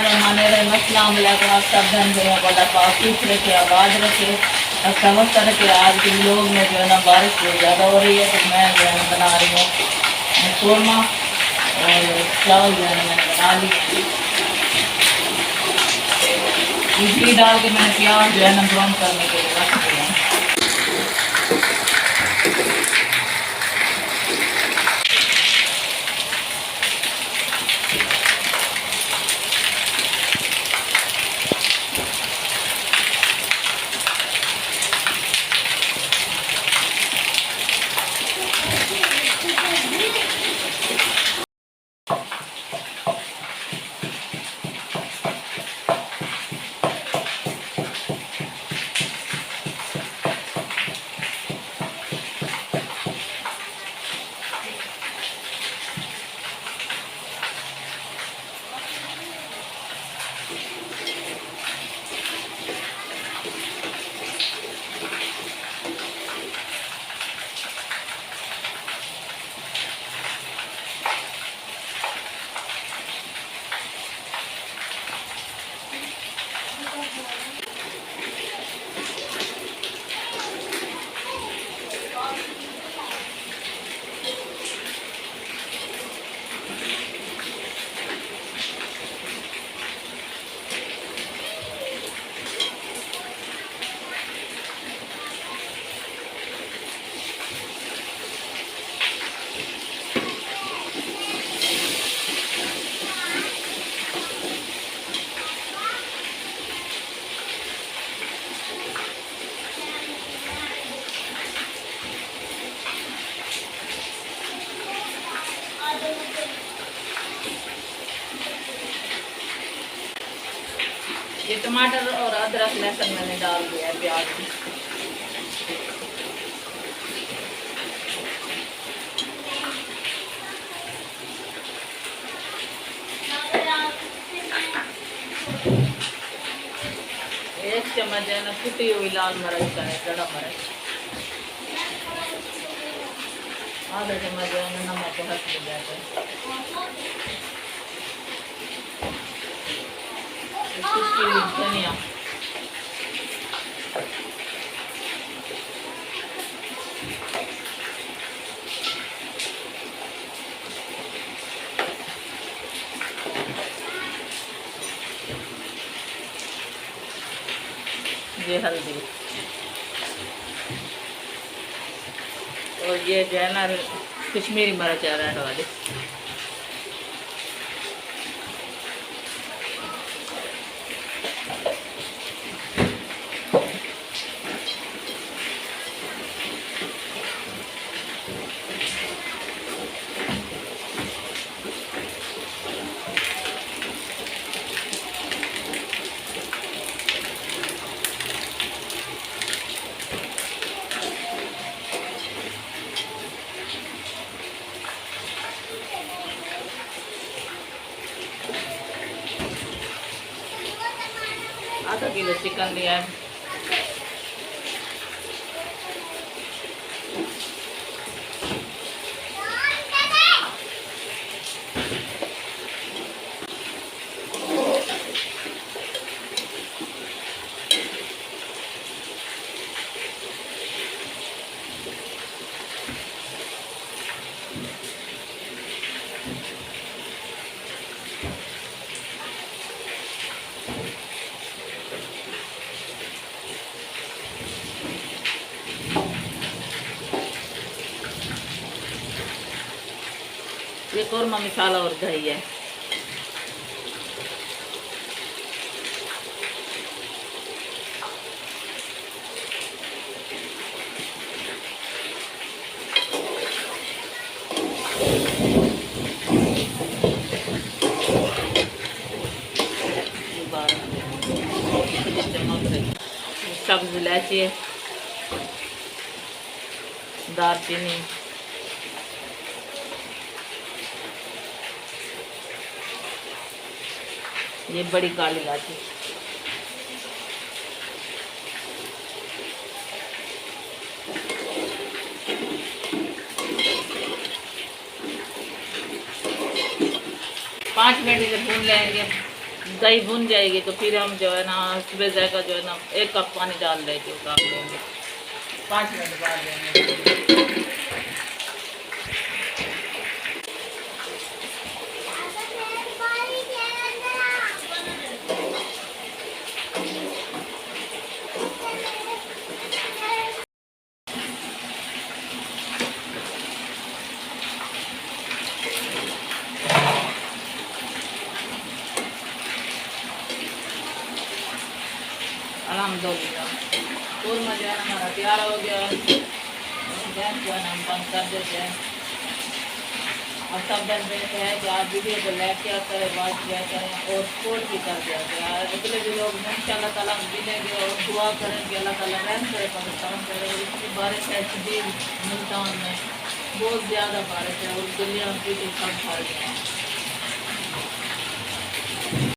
बिस्मिल्लाहिर्रहमानिर्रहीम। अस्सलाम वालेकुम। आप सब धन दुनिया को अल्लाह पाक खुश रखे, आबाद रखे और समझता रखे। आज के लोग में जो है ना बारिश बहुत ज़्यादा हो रही है, तो मैं जो है ना बना रही हूँ शोरमा और चावल जो है ना मैंने बना ली। इडली डाल के मैंने प्याज जो है ना ब्राउन करने के लिए रख दिया। ये टमाटर और अदरक लहसुन मैंने डाल दिया है, प्याज एक चम्मच है ना कुटी हुई लाल मिर्च का है, बड़ा मिर्च आधा चम्मच है ना नमक हल्दी मिल जाता है। धनिया ये हल्दी और ये जो है ना कश्मीरी मिर्च है रेड वाली। आधा किलो चिकन लिया है। ये कौरमा मसाला और दही है। सब्ज इलायची है, दालचीनी, ये बड़ी काली इलायची, पाँच मिनट इसे भून लेंगे। दही भुन जाएगी तो फिर हम जो है ना सुबह जाएगा जो है ना 1 कप पानी डाल देके उतार देंगे, 5 मिनट बाद देंगे। अल्हम्दुलिल्लाह कूरमा जो है हमारा तैयार हो गया। गैस जो है हम बंद कर देते हैं। और सब दिन कहते हैं कि आप वीडियो को लाइक किया करें, वॉच किया करें और सपोर्ट भी कर दिया करें। अगले भी लोग इंशाअल्लाह ताला मिलेंगे और दुआ करें कि अल्लाह ताला रहम करे, पाकिस्तान करे। और इसकी बारिश है शदीद, मुल्तान में बहुत ज़्यादा बारिश है और गलियाँ पीछे सब भर गए हैं।